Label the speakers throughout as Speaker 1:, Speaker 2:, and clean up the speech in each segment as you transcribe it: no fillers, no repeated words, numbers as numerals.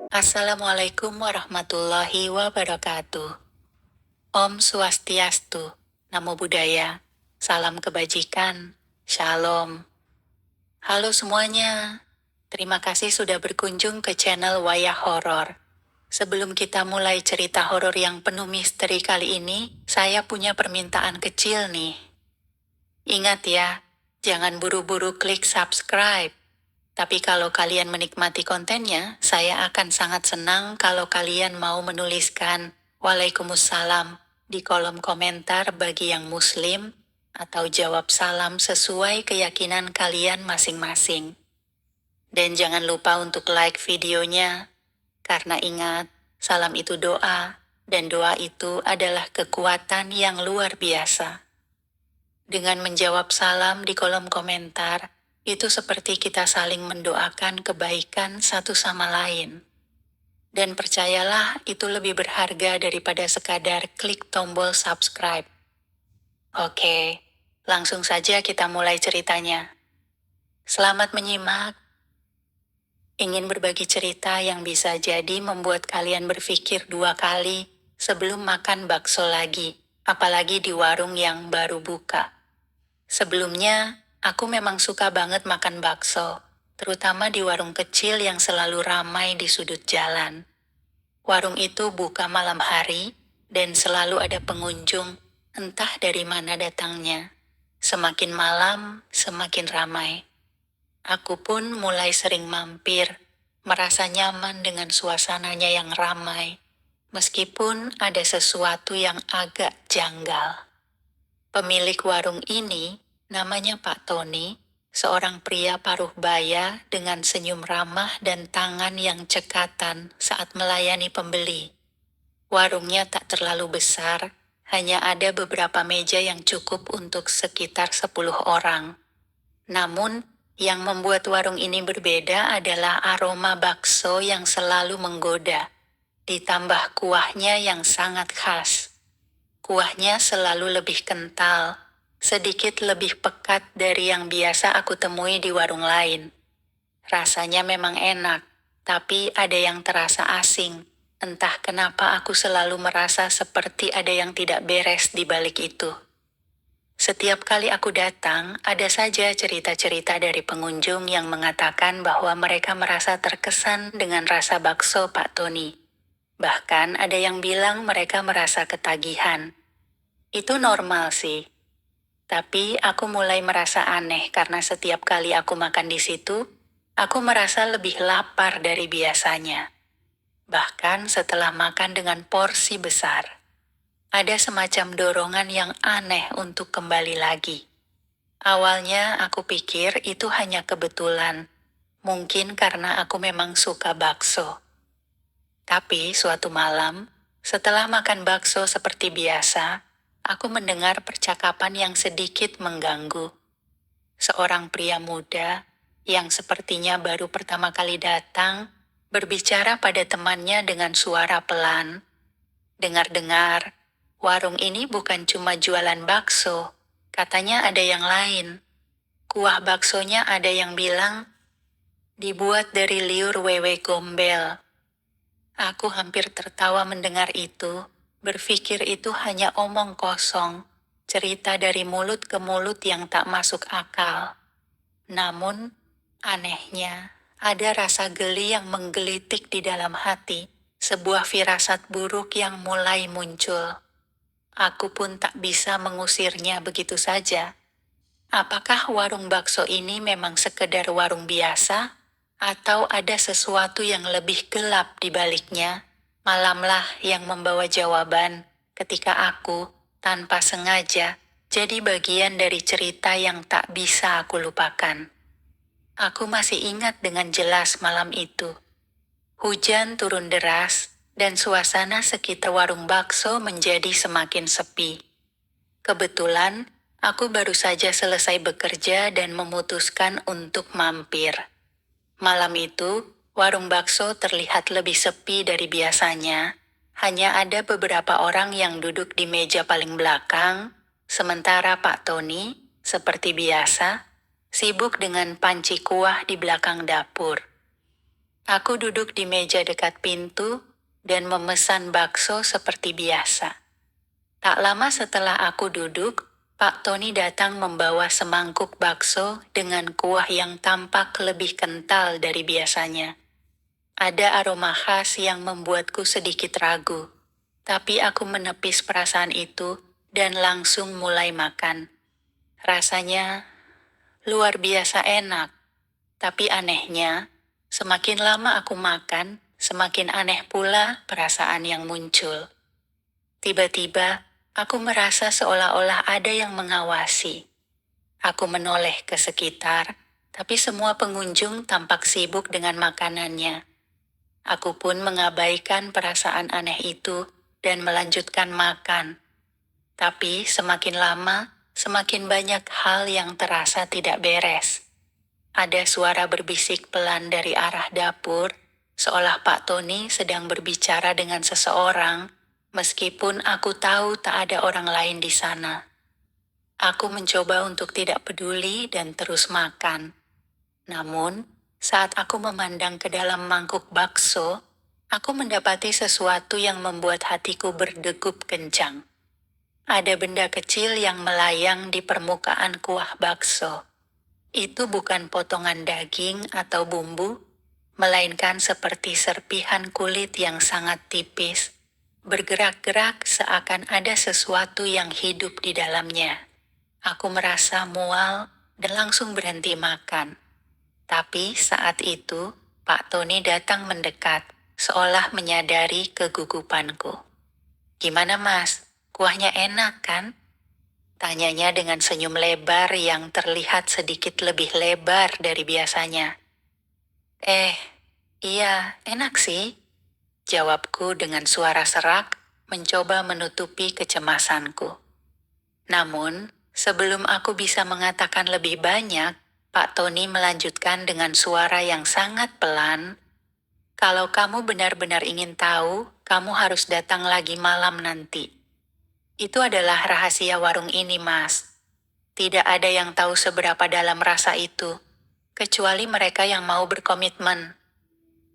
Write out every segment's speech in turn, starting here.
Speaker 1: Assalamualaikum warahmatullahi wabarakatuh. Om Swastiastu, Namo Buddhaya, salam kebajikan, Shalom. Halo semuanya, terima kasih sudah berkunjung ke channel Wayah Horor. Sebelum kita mulai cerita horor yang penuh misteri kali ini, saya punya permintaan kecil nih. Ingat ya, jangan buru-buru klik subscribe. Tapi kalau kalian menikmati kontennya, saya akan sangat senang kalau kalian mau menuliskan Waalaikumsalam di kolom komentar bagi yang muslim, atau jawab salam sesuai keyakinan kalian masing-masing. Dan jangan lupa untuk like videonya, karena ingat, salam itu doa, dan doa itu adalah kekuatan yang luar biasa. Dengan menjawab salam di kolom komentar, itu seperti kita saling mendoakan kebaikan satu sama lain. Dan percayalah, itu lebih berharga daripada sekadar klik tombol subscribe. Oke, langsung saja kita mulai ceritanya. Selamat menyimak. Ingin berbagi cerita yang bisa jadi membuat kalian berpikir 2 kali sebelum makan bakso lagi, apalagi di warung yang baru buka. Sebelumnya, aku memang suka banget makan bakso, terutama di warung kecil yang selalu ramai di sudut jalan. Warung itu buka malam hari, dan selalu ada pengunjung, entah dari mana datangnya. Semakin malam, semakin ramai. Aku pun mulai sering mampir, merasa nyaman dengan suasananya yang ramai, meskipun ada sesuatu yang agak janggal. Pemilik warung ini, namanya Pak Tony, seorang pria paruh baya dengan senyum ramah dan tangan yang cekatan saat melayani pembeli. Warungnya tak terlalu besar, hanya ada beberapa meja yang cukup untuk sekitar 10 orang. Namun, yang membuat warung ini berbeda adalah aroma bakso yang selalu menggoda, ditambah kuahnya yang sangat khas. Kuahnya selalu lebih kental, sedikit lebih pekat dari yang biasa aku temui di warung lain. Rasanya memang enak, tapi ada yang terasa asing. Entah kenapa aku selalu merasa seperti ada yang tidak beres di balik itu. Setiap kali aku datang, ada saja cerita-cerita dari pengunjung yang mengatakan bahwa mereka merasa terkesan dengan rasa bakso Pak Tony. Bahkan ada yang bilang mereka merasa ketagihan. Itu normal sih. Tapi aku mulai merasa aneh karena setiap kali aku makan di situ, aku merasa lebih lapar dari biasanya. Bahkan setelah makan dengan porsi besar, ada semacam dorongan yang aneh untuk kembali lagi. Awalnya aku pikir itu hanya kebetulan, mungkin karena aku memang suka bakso. Tapi suatu malam, setelah makan bakso seperti biasa, aku mendengar percakapan yang sedikit mengganggu. Seorang pria muda, yang sepertinya baru pertama kali datang, berbicara pada temannya dengan suara pelan. Dengar-dengar, warung ini bukan cuma jualan bakso, katanya ada yang lain. Kuah baksonya ada yang bilang, dibuat dari liur wewe gombel. Aku hampir tertawa mendengar itu, berpikir itu hanya omong kosong, cerita dari mulut ke mulut yang tak masuk akal. Namun, anehnya, ada rasa geli yang menggelitik di dalam hati, sebuah firasat buruk yang mulai muncul. Aku pun tak bisa mengusirnya begitu saja. Apakah warung bakso ini memang sekedar warung biasa? Atau ada sesuatu yang lebih gelap di baliknya? Malamlah yang membawa jawaban ketika aku, tanpa sengaja, jadi bagian dari cerita yang tak bisa aku lupakan. Aku masih ingat dengan jelas malam itu. Hujan turun deras, dan suasana sekitar warung bakso menjadi semakin sepi. Kebetulan, aku baru saja selesai bekerja dan memutuskan untuk mampir. Malam itu, warung bakso terlihat lebih sepi dari biasanya. Hanya ada beberapa orang yang duduk di meja paling belakang, sementara Pak Tony, seperti biasa, sibuk dengan panci kuah di belakang dapur. Aku duduk di meja dekat pintu dan memesan bakso seperti biasa. Tak lama setelah aku duduk, Pak Tony datang membawa semangkuk bakso dengan kuah yang tampak lebih kental dari biasanya. Ada aroma khas yang membuatku sedikit ragu, tapi aku menepis perasaan itu dan langsung mulai makan. Rasanya luar biasa enak, tapi anehnya, semakin lama aku makan, semakin aneh pula perasaan yang muncul. Tiba-tiba, aku merasa seolah-olah ada yang mengawasi. Aku menoleh ke sekitar, tapi semua pengunjung tampak sibuk dengan makanannya. Aku pun mengabaikan perasaan aneh itu dan melanjutkan makan. Tapi semakin lama, semakin banyak hal yang terasa tidak beres. Ada suara berbisik pelan dari arah dapur, seolah Pak Tony sedang berbicara dengan seseorang, meskipun aku tahu tak ada orang lain di sana. Aku mencoba untuk tidak peduli dan terus makan. Namun, saat aku memandang ke dalam mangkuk bakso, aku mendapati sesuatu yang membuat hatiku berdegup kencang. Ada benda kecil yang melayang di permukaan kuah bakso. Itu bukan potongan daging atau bumbu, melainkan seperti serpihan kulit yang sangat tipis, bergerak-gerak seakan ada sesuatu yang hidup di dalamnya. Aku merasa mual dan langsung berhenti makan. Tapi saat itu, Pak Tony datang mendekat, seolah menyadari kegugupanku. "Gimana mas, kuahnya enak kan?" Tanyanya dengan senyum lebar yang terlihat sedikit lebih lebar dari biasanya. Iya, enak sih," jawabku dengan suara serak, mencoba menutupi kecemasanku. Namun, sebelum aku bisa mengatakan lebih banyak, Pak Tony melanjutkan dengan suara yang sangat pelan, "Kalau kamu benar-benar ingin tahu, kamu harus datang lagi malam nanti. Itu adalah rahasia warung ini, Mas. Tidak ada yang tahu seberapa dalam rasa itu, kecuali mereka yang mau berkomitmen."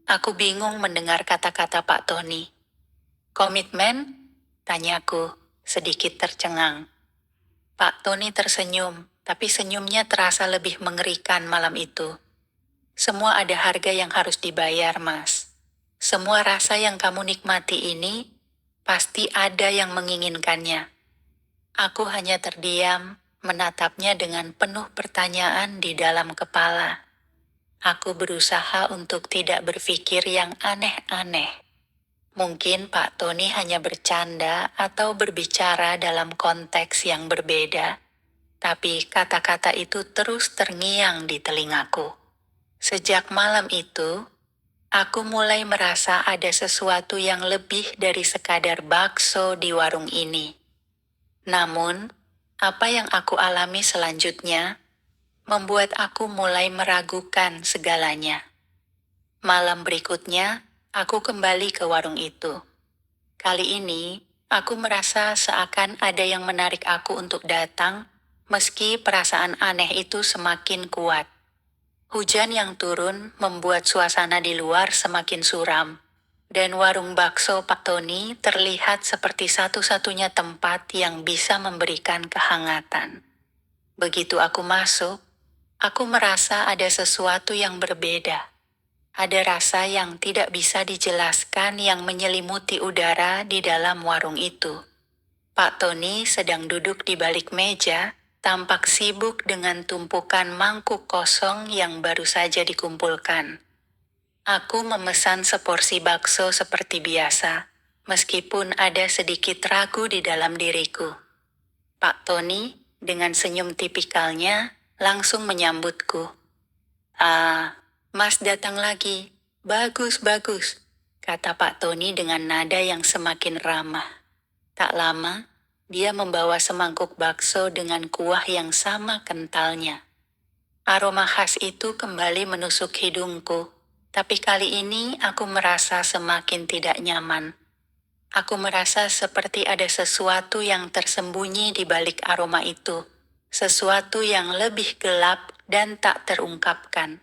Speaker 1: Aku bingung mendengar kata-kata Pak Tony. "Komitmen?" tanyaku, sedikit tercengang. Pak Tony tersenyum, tapi senyumnya terasa lebih mengerikan malam itu. "Semua ada harga yang harus dibayar, Mas. Semua rasa yang kamu nikmati ini, pasti ada yang menginginkannya." Aku hanya terdiam, menatapnya dengan penuh pertanyaan di dalam kepala. Aku berusaha untuk tidak berpikir yang aneh-aneh. Mungkin Pak Tony hanya bercanda atau berbicara dalam konteks yang berbeda, tapi kata-kata itu terus terngiang di telingaku. Sejak malam itu, aku mulai merasa ada sesuatu yang lebih dari sekadar bakso di warung ini. Namun, apa yang aku alami selanjutnya membuat aku mulai meragukan segalanya. Malam berikutnya, aku kembali ke warung itu. Kali ini, aku merasa seakan ada yang menarik aku untuk datang, meski perasaan aneh itu semakin kuat. Hujan yang turun membuat suasana di luar semakin suram, dan warung bakso Pak Tony terlihat seperti satu-satunya tempat yang bisa memberikan kehangatan. Begitu aku masuk, aku merasa ada sesuatu yang berbeda. Ada rasa yang tidak bisa dijelaskan yang menyelimuti udara di dalam warung itu. Pak Tony sedang duduk di balik meja, tampak sibuk dengan tumpukan mangkuk kosong yang baru saja dikumpulkan. Aku memesan seporsi bakso seperti biasa, meskipun ada sedikit ragu di dalam diriku. Pak Tony, dengan senyum tipikalnya, langsung menyambutku. Mas datang lagi. Bagus, bagus," kata Pak Tony dengan nada yang semakin ramah. Tak lama, dia membawa semangkuk bakso dengan kuah yang sama kentalnya. Aroma khas itu kembali menusuk hidungku, tapi kali ini aku merasa semakin tidak nyaman. Aku merasa seperti ada sesuatu yang tersembunyi di balik aroma itu, sesuatu yang lebih gelap dan tak terungkapkan.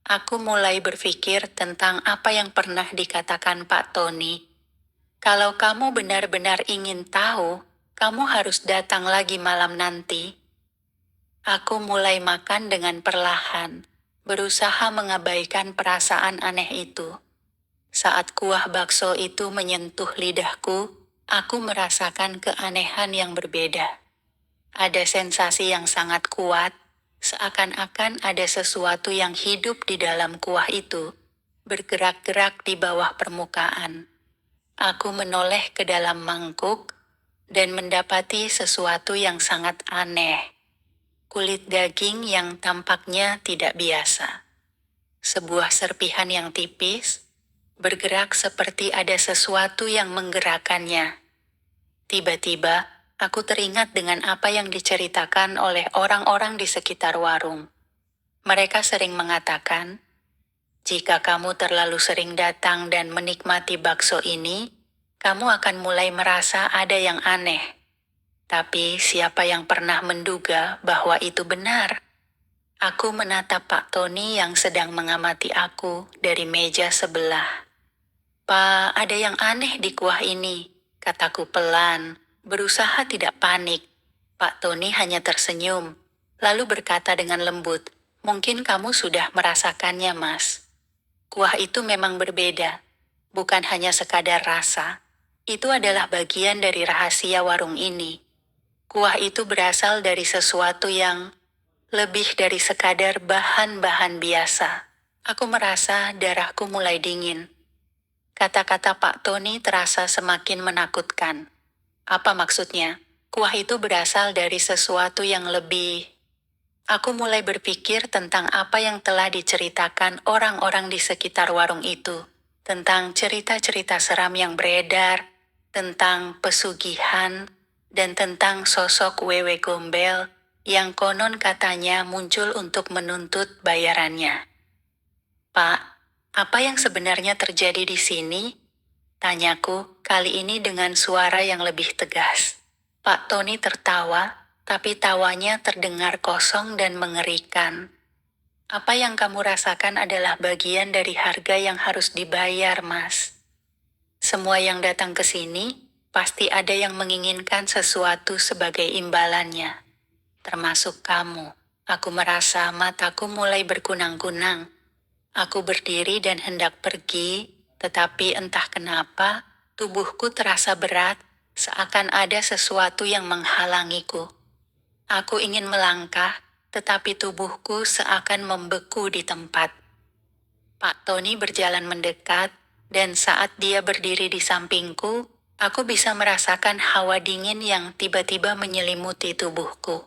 Speaker 1: Aku mulai berpikir tentang apa yang pernah dikatakan Pak Tony. Kalau kamu benar-benar ingin tahu, kamu harus datang lagi malam nanti. Aku mulai makan dengan perlahan, berusaha mengabaikan perasaan aneh itu. Saat kuah bakso itu menyentuh lidahku, aku merasakan keanehan yang berbeda. Ada sensasi yang sangat kuat, seakan-akan ada sesuatu yang hidup di dalam kuah itu, bergerak-gerak di bawah permukaan. Aku menoleh ke dalam mangkuk dan mendapati sesuatu yang sangat aneh. Kulit daging yang tampaknya tidak biasa. Sebuah serpihan yang tipis, bergerak seperti ada sesuatu yang menggerakkannya. Tiba-tiba, aku teringat dengan apa yang diceritakan oleh orang-orang di sekitar warung. Mereka sering mengatakan, jika kamu terlalu sering datang dan menikmati bakso ini, kamu akan mulai merasa ada yang aneh. Tapi siapa yang pernah menduga bahwa itu benar? Aku menatap Pak Tony yang sedang mengamati aku dari meja sebelah. "Pak, ada yang aneh di kuah ini," kataku pelan, berusaha tidak panik. Pak Tony hanya tersenyum, lalu berkata dengan lembut, "Mungkin kamu sudah merasakannya, Mas. Kuah itu memang berbeda, bukan hanya sekadar rasa. Itu adalah bagian dari rahasia warung ini. Kuah itu berasal dari sesuatu yang lebih dari sekadar bahan-bahan biasa." Aku merasa darahku mulai dingin. Kata-kata Pak Tony terasa semakin menakutkan. Apa maksudnya? Kuah itu berasal dari sesuatu yang lebih... Aku mulai berpikir tentang apa yang telah diceritakan orang-orang di sekitar warung itu. Tentang cerita-cerita seram yang beredar, tentang pesugihan, dan tentang sosok wewe gombel yang konon katanya muncul untuk menuntut bayarannya. "Pak, apa yang sebenarnya terjadi di sini?" tanyaku kali ini dengan suara yang lebih tegas. Pak Tony tertawa, tapi tawanya terdengar kosong dan mengerikan. "Apa yang kamu rasakan adalah bagian dari harga yang harus dibayar, Mas. Semua yang datang ke sini, pasti ada yang menginginkan sesuatu sebagai imbalannya. Termasuk kamu." Aku merasa mataku mulai berkunang-kunang. Aku berdiri dan hendak pergi, tetapi entah kenapa, tubuhku terasa berat, seakan ada sesuatu yang menghalangiku. Aku ingin melangkah, tetapi tubuhku seakan membeku di tempat. Pak Tony berjalan mendekat, dan saat dia berdiri di sampingku, aku bisa merasakan hawa dingin yang tiba-tiba menyelimuti tubuhku.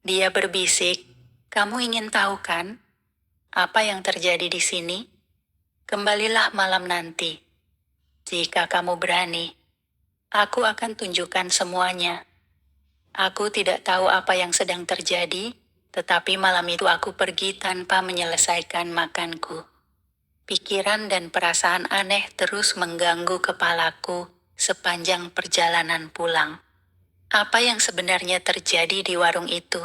Speaker 1: Dia berbisik, "Kamu ingin tahu kan? Apa yang terjadi di sini? Kembalilah malam nanti. Jika kamu berani, aku akan tunjukkan semuanya." Aku tidak tahu apa yang sedang terjadi, tetapi malam itu aku pergi tanpa menyelesaikan makanku. Pikiran dan perasaan aneh terus mengganggu kepalaku sepanjang perjalanan pulang. Apa yang sebenarnya terjadi di warung itu?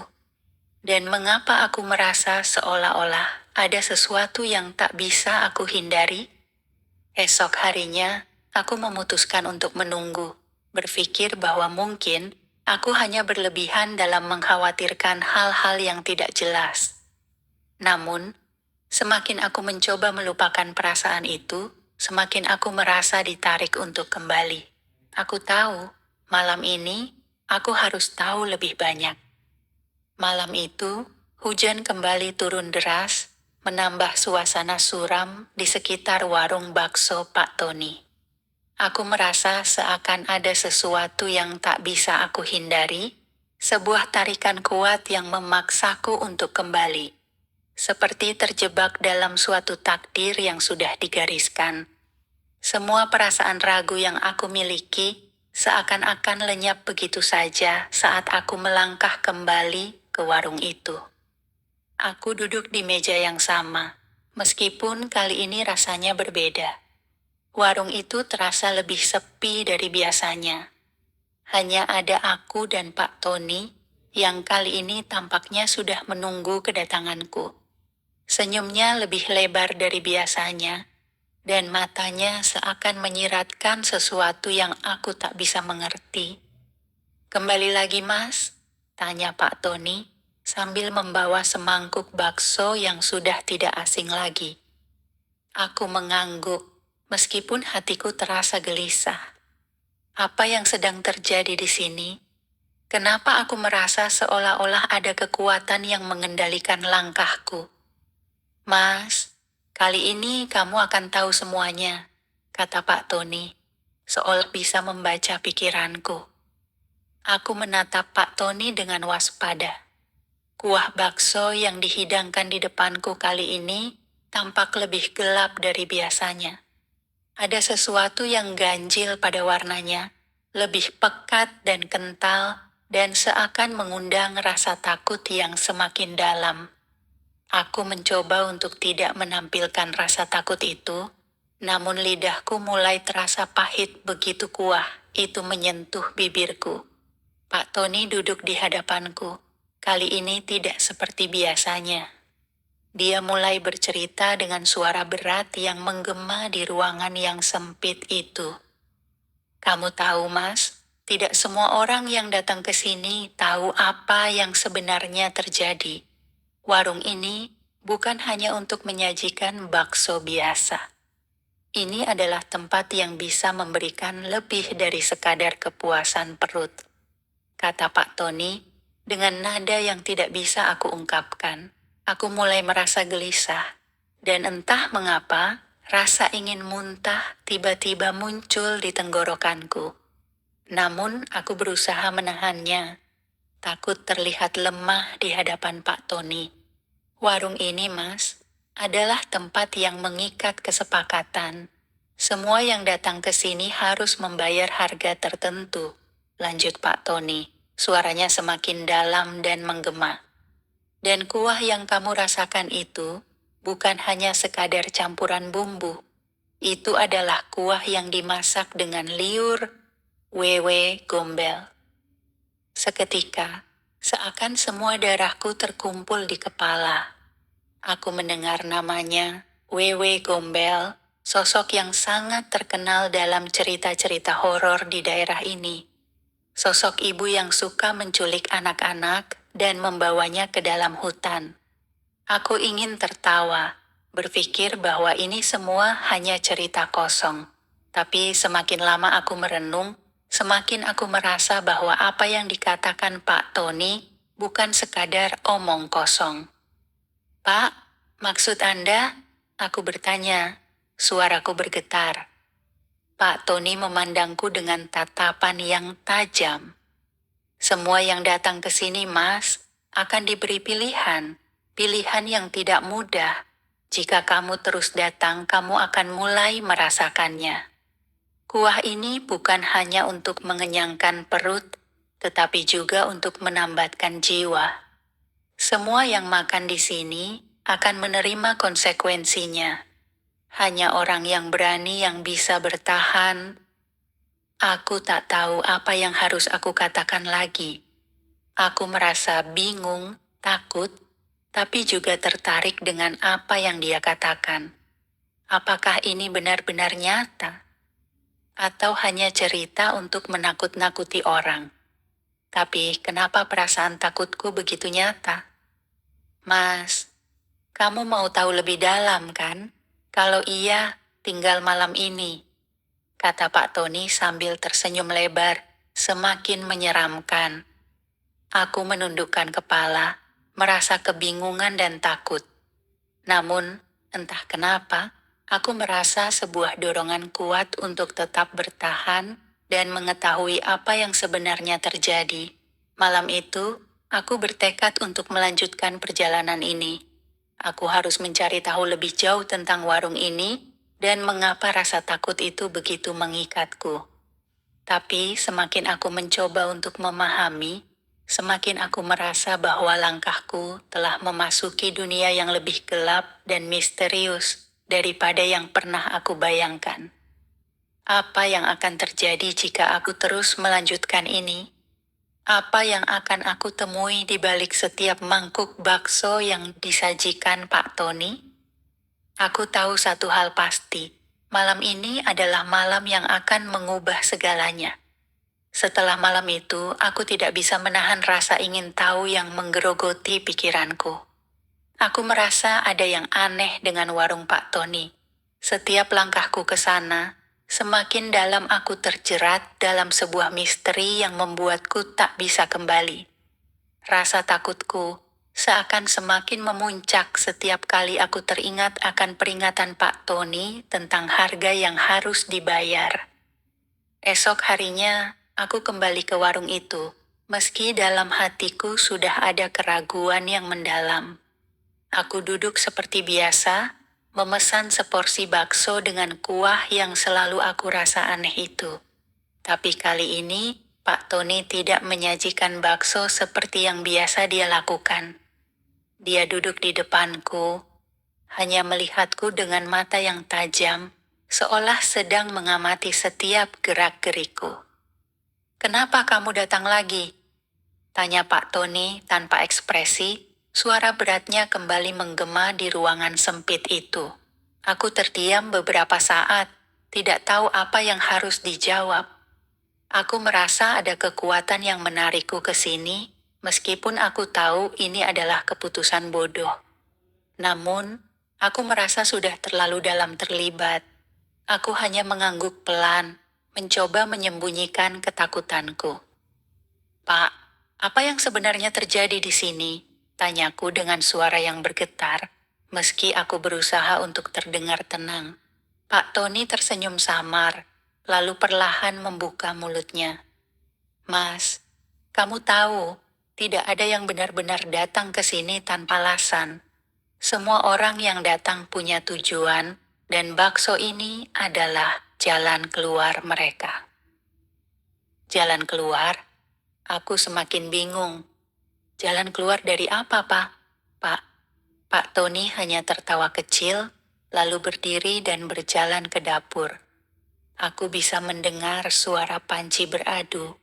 Speaker 1: Dan mengapa aku merasa seolah-olah ada sesuatu yang tak bisa aku hindari? Esok harinya, aku memutuskan untuk menunggu, berpikir bahwa mungkin aku hanya berlebihan dalam mengkhawatirkan hal-hal yang tidak jelas. Namun, semakin aku mencoba melupakan perasaan itu, semakin aku merasa ditarik untuk kembali. Aku tahu, malam ini, aku harus tahu lebih banyak. Malam itu, hujan kembali turun deras, menambah suasana suram di sekitar warung bakso Pak Tony. Aku merasa seakan ada sesuatu yang tak bisa aku hindari, sebuah tarikan kuat yang memaksaku untuk kembali. Seperti terjebak dalam suatu takdir yang sudah digariskan. Semua perasaan ragu yang aku miliki seakan-akan lenyap begitu saja saat aku melangkah kembali ke warung itu. Aku duduk di meja yang sama, meskipun kali ini rasanya berbeda. Warung itu terasa lebih sepi dari biasanya. Hanya ada aku dan Pak Tony, yang kali ini tampaknya sudah menunggu kedatanganku. Senyumnya lebih lebar dari biasanya, dan matanya seakan menyiratkan sesuatu yang aku tak bisa mengerti. "Kembali lagi, Mas?" tanya Pak Tony, sambil membawa semangkuk bakso yang sudah tidak asing lagi. Aku mengangguk, meskipun hatiku terasa gelisah. Apa yang sedang terjadi di sini? Kenapa aku merasa seolah-olah ada kekuatan yang mengendalikan langkahku? "Mas, kali ini kamu akan tahu semuanya," kata Pak Tony, seolah bisa membaca pikiranku. Aku menatap Pak Tony dengan waspada. Kuah bakso yang dihidangkan di depanku kali ini tampak lebih gelap dari biasanya. Ada sesuatu yang ganjil pada warnanya, lebih pekat dan kental, dan seakan mengundang rasa takut yang semakin dalam. Aku mencoba untuk tidak menampilkan rasa takut itu, namun lidahku mulai terasa pahit begitu kuah itu menyentuh bibirku. Pak Tony duduk di hadapanku. Kali ini tidak seperti biasanya. Dia mulai bercerita dengan suara berat yang menggema di ruangan yang sempit itu. "Kamu tahu, Mas, tidak semua orang yang datang ke sini tahu apa yang sebenarnya terjadi. Warung ini bukan hanya untuk menyajikan bakso biasa. Ini adalah tempat yang bisa memberikan lebih dari sekadar kepuasan perut," kata Pak Tony dengan nada yang tidak bisa aku ungkapkan. Aku mulai merasa gelisah, dan entah mengapa, rasa ingin muntah tiba-tiba muncul di tenggorokanku. Namun, aku berusaha menahannya, takut terlihat lemah di hadapan Pak Tony. "Warung ini, Mas, adalah tempat yang mengikat kesepakatan. Semua yang datang ke sini harus membayar harga tertentu," lanjut Pak Tony. Suaranya semakin dalam dan menggema. "Dan kuah yang kamu rasakan itu bukan hanya sekadar campuran bumbu. Itu adalah kuah yang dimasak dengan liur wewe gombel." Seketika, seakan semua darahku terkumpul di kepala. Aku mendengar namanya, Wewe Gombel, sosok yang sangat terkenal dalam cerita-cerita horor di daerah ini. Sosok ibu yang suka menculik anak-anak dan membawanya ke dalam hutan. Aku ingin tertawa, berpikir bahwa ini semua hanya cerita kosong. Tapi semakin lama aku merenung, semakin aku merasa bahwa apa yang dikatakan Pak Tony bukan sekadar omong kosong. "Pak, maksud Anda?" Aku bertanya. Suaraku bergetar. Pak Tony memandangku dengan tatapan yang tajam. "Semua yang datang ke sini, Mas, akan diberi pilihan. Pilihan yang tidak mudah. Jika kamu terus datang, kamu akan mulai merasakannya. Kuah ini bukan hanya untuk mengenyangkan perut, tetapi juga untuk menambatkan jiwa. Semua yang makan di sini akan menerima konsekuensinya. Hanya orang yang berani yang bisa bertahan." Aku tak tahu apa yang harus aku katakan lagi. Aku merasa bingung, takut, tapi juga tertarik dengan apa yang dia katakan. Apakah ini benar-benar nyata? Atau hanya cerita untuk menakut-nakuti orang? Tapi kenapa perasaan takutku begitu nyata? "Mas, kamu mau tahu lebih dalam kan? Kalau iya, tinggal malam ini," kata Pak Tony sambil tersenyum lebar, semakin menyeramkan. Aku menundukkan kepala, merasa kebingungan dan takut. Namun, entah kenapa, aku merasa sebuah dorongan kuat untuk tetap bertahan dan mengetahui apa yang sebenarnya terjadi. Malam itu, aku bertekad untuk melanjutkan perjalanan ini. Aku harus mencari tahu lebih jauh tentang warung ini dan mengapa rasa takut itu begitu mengikatku. Tapi semakin aku mencoba untuk memahami, semakin aku merasa bahwa langkahku telah memasuki dunia yang lebih gelap dan misterius daripada yang pernah aku bayangkan. Apa yang akan terjadi jika aku terus melanjutkan ini? Apa yang akan aku temui di balik setiap mangkuk bakso yang disajikan Pak Tony? Aku tahu satu hal pasti, malam ini adalah malam yang akan mengubah segalanya. Setelah malam itu, aku tidak bisa menahan rasa ingin tahu yang menggerogoti pikiranku. Aku merasa ada yang aneh dengan warung Pak Tony. Setiap langkahku ke sana, semakin dalam aku terjerat dalam sebuah misteri yang membuatku tak bisa kembali. Rasa takutku seakan semakin memuncak setiap kali aku teringat akan peringatan Pak Tony tentang harga yang harus dibayar. Esok harinya, aku kembali ke warung itu, meski dalam hatiku sudah ada keraguan yang mendalam. Aku duduk seperti biasa, memesan seporsi bakso dengan kuah yang selalu aku rasa aneh itu. Tapi kali ini, Pak Tony tidak menyajikan bakso seperti yang biasa dia lakukan. Dia duduk di depanku, hanya melihatku dengan mata yang tajam, seolah sedang mengamati setiap gerak-gerikku. "Kenapa kamu datang lagi?" tanya Pak Tony tanpa ekspresi. Suara beratnya kembali menggema di ruangan sempit itu. Aku terdiam beberapa saat, tidak tahu apa yang harus dijawab. Aku merasa ada kekuatan yang menarikku ke sini, meskipun aku tahu ini adalah keputusan bodoh. Namun, aku merasa sudah terlalu dalam terlibat. Aku hanya mengangguk pelan, mencoba menyembunyikan ketakutanku. "Pak, apa yang sebenarnya terjadi di sini?" tanyaku dengan suara yang bergetar, meski aku berusaha untuk terdengar tenang. Pak Tony tersenyum samar, lalu perlahan membuka mulutnya. "Mas, kamu tahu, tidak ada yang benar-benar datang ke sini tanpa alasan. Semua orang yang datang punya tujuan, dan bakso ini adalah jalan keluar mereka." Jalan keluar? Aku semakin bingung. Jalan keluar dari apa, Pak? Pak Tony hanya tertawa kecil, lalu berdiri dan berjalan ke dapur. Aku bisa mendengar suara panci beradu,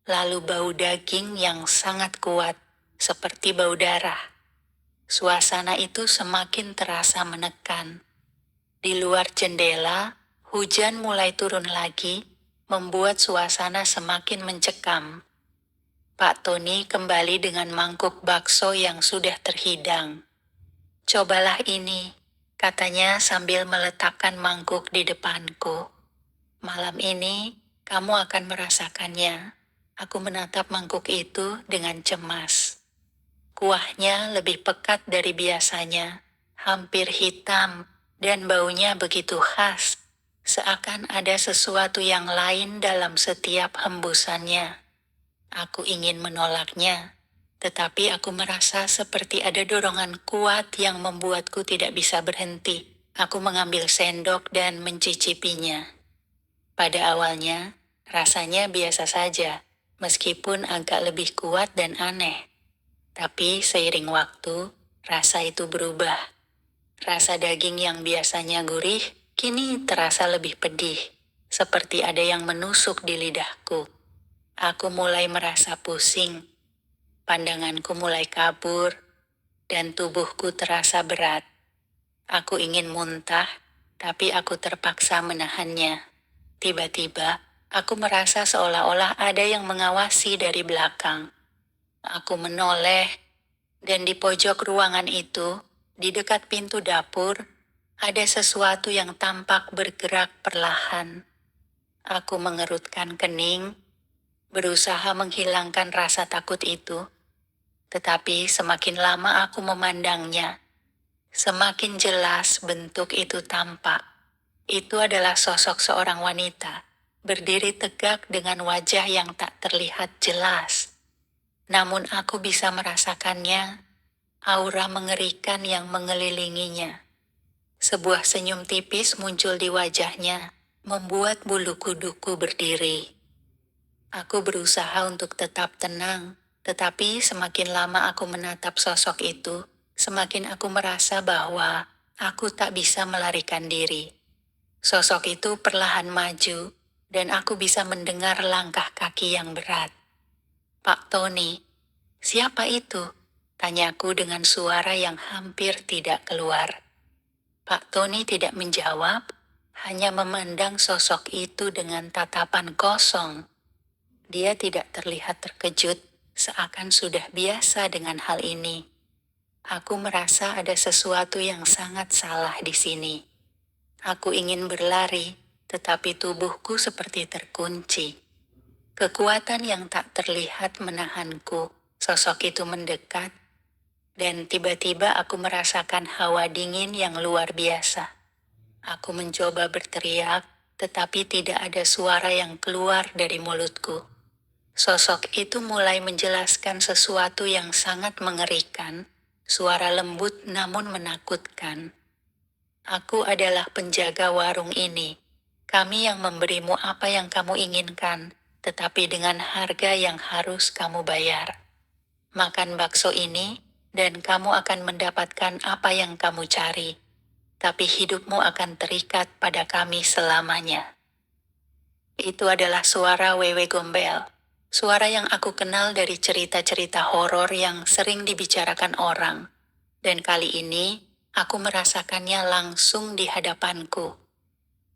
Speaker 1: lalu bau daging yang sangat kuat, seperti bau darah. Suasana itu semakin terasa menekan. Di luar jendela, hujan mulai turun lagi, membuat suasana semakin mencekam. Pak Tony kembali dengan mangkuk bakso yang sudah terhidang. "Cobalah ini," katanya sambil meletakkan mangkuk di depanku. "Malam ini, kamu akan merasakannya." Aku menatap mangkuk itu dengan cemas. Kuahnya lebih pekat dari biasanya, hampir hitam, dan baunya begitu khas, seakan ada sesuatu yang lain dalam setiap hembusannya. Aku ingin menolaknya, tetapi aku merasa seperti ada dorongan kuat yang membuatku tidak bisa berhenti. Aku mengambil sendok dan mencicipinya. Pada awalnya, rasanya biasa saja, meskipun agak lebih kuat dan aneh. Tapi seiring waktu, rasa itu berubah. Rasa daging yang biasanya gurih, kini terasa lebih pedih, seperti ada yang menusuk di lidahku. Aku mulai merasa pusing, pandanganku mulai kabur, dan tubuhku terasa berat. Aku ingin muntah, tapi aku terpaksa menahannya. Tiba-tiba, aku merasa seolah-olah ada yang mengawasi dari belakang. Aku menoleh, dan di pojok ruangan itu, di dekat pintu dapur, ada sesuatu yang tampak bergerak perlahan. Aku mengerutkan kening, berusaha menghilangkan rasa takut itu, tetapi semakin lama aku memandangnya, semakin jelas bentuk itu tampak. Itu adalah sosok seorang wanita, berdiri tegak dengan wajah yang tak terlihat jelas. Namun aku bisa merasakannya, aura mengerikan yang mengelilinginya. Sebuah senyum tipis muncul di wajahnya, membuat bulu kuduku berdiri. Aku berusaha untuk tetap tenang, tetapi semakin lama aku menatap sosok itu, semakin aku merasa bahwa aku tak bisa melarikan diri. Sosok itu perlahan maju, dan aku bisa mendengar langkah kaki yang berat. Pak Tony, siapa itu? Tanyaku dengan suara yang hampir tidak keluar. Pak Tony tidak menjawab, hanya memandang sosok itu dengan tatapan kosong. Dia tidak terlihat terkejut, seakan sudah biasa dengan hal ini. Aku merasa ada sesuatu yang sangat salah di sini. Aku ingin berlari, tetapi tubuhku seperti terkunci. Kekuatan yang tak terlihat menahanku. Sosok itu mendekat, dan tiba-tiba aku merasakan hawa dingin yang luar biasa. Aku mencoba berteriak, tetapi tidak ada suara yang keluar dari mulutku. Sosok itu mulai menjelaskan sesuatu yang sangat mengerikan, suara lembut namun menakutkan. Aku adalah penjaga warung ini. Kami yang memberimu apa yang kamu inginkan, tetapi dengan harga yang harus kamu bayar. Makan bakso ini, dan kamu akan mendapatkan apa yang kamu cari. Tapi hidupmu akan terikat pada kami selamanya. Itu adalah suara Wewe Gombel. Suara yang aku kenal dari cerita-cerita horor yang sering dibicarakan orang. Dan kali ini, aku merasakannya langsung di hadapanku.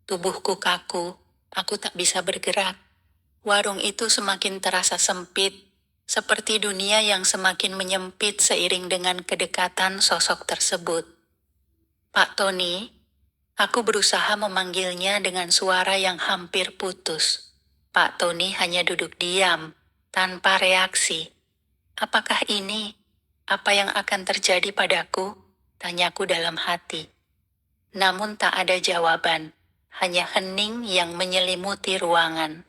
Speaker 1: Tubuhku kaku, aku tak bisa bergerak. Warung itu semakin terasa sempit, seperti dunia yang semakin menyempit seiring dengan kedekatan sosok tersebut. Pak Tony, aku berusaha memanggilnya dengan suara yang hampir putus. Pak Tony hanya duduk diam, tanpa reaksi. Apakah ini apa yang akan terjadi padaku? Tanyaku dalam hati. Namun tak ada jawaban, hanya hening yang menyelimuti ruangan.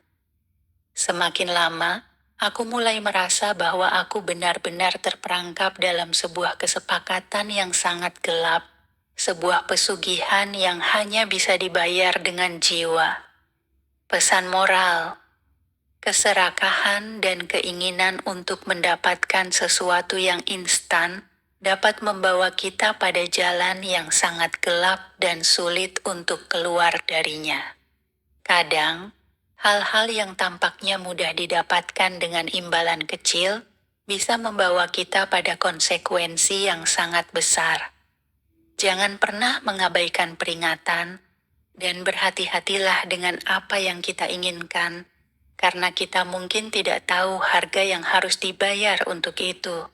Speaker 1: Semakin lama, aku mulai merasa bahwa aku benar-benar terperangkap dalam sebuah kesepakatan yang sangat gelap. Sebuah pesugihan yang hanya bisa dibayar dengan jiwa. Pesan moral, keserakahan dan keinginan untuk mendapatkan sesuatu yang instan dapat membawa kita pada jalan yang sangat gelap dan sulit untuk keluar darinya. Kadang, hal-hal yang tampaknya mudah didapatkan dengan imbalan kecil bisa membawa kita pada konsekuensi yang sangat besar. Jangan pernah mengabaikan peringatan, dan berhati-hatilah dengan apa yang kita inginkan, karena kita mungkin tidak tahu harga yang harus dibayar untuk itu.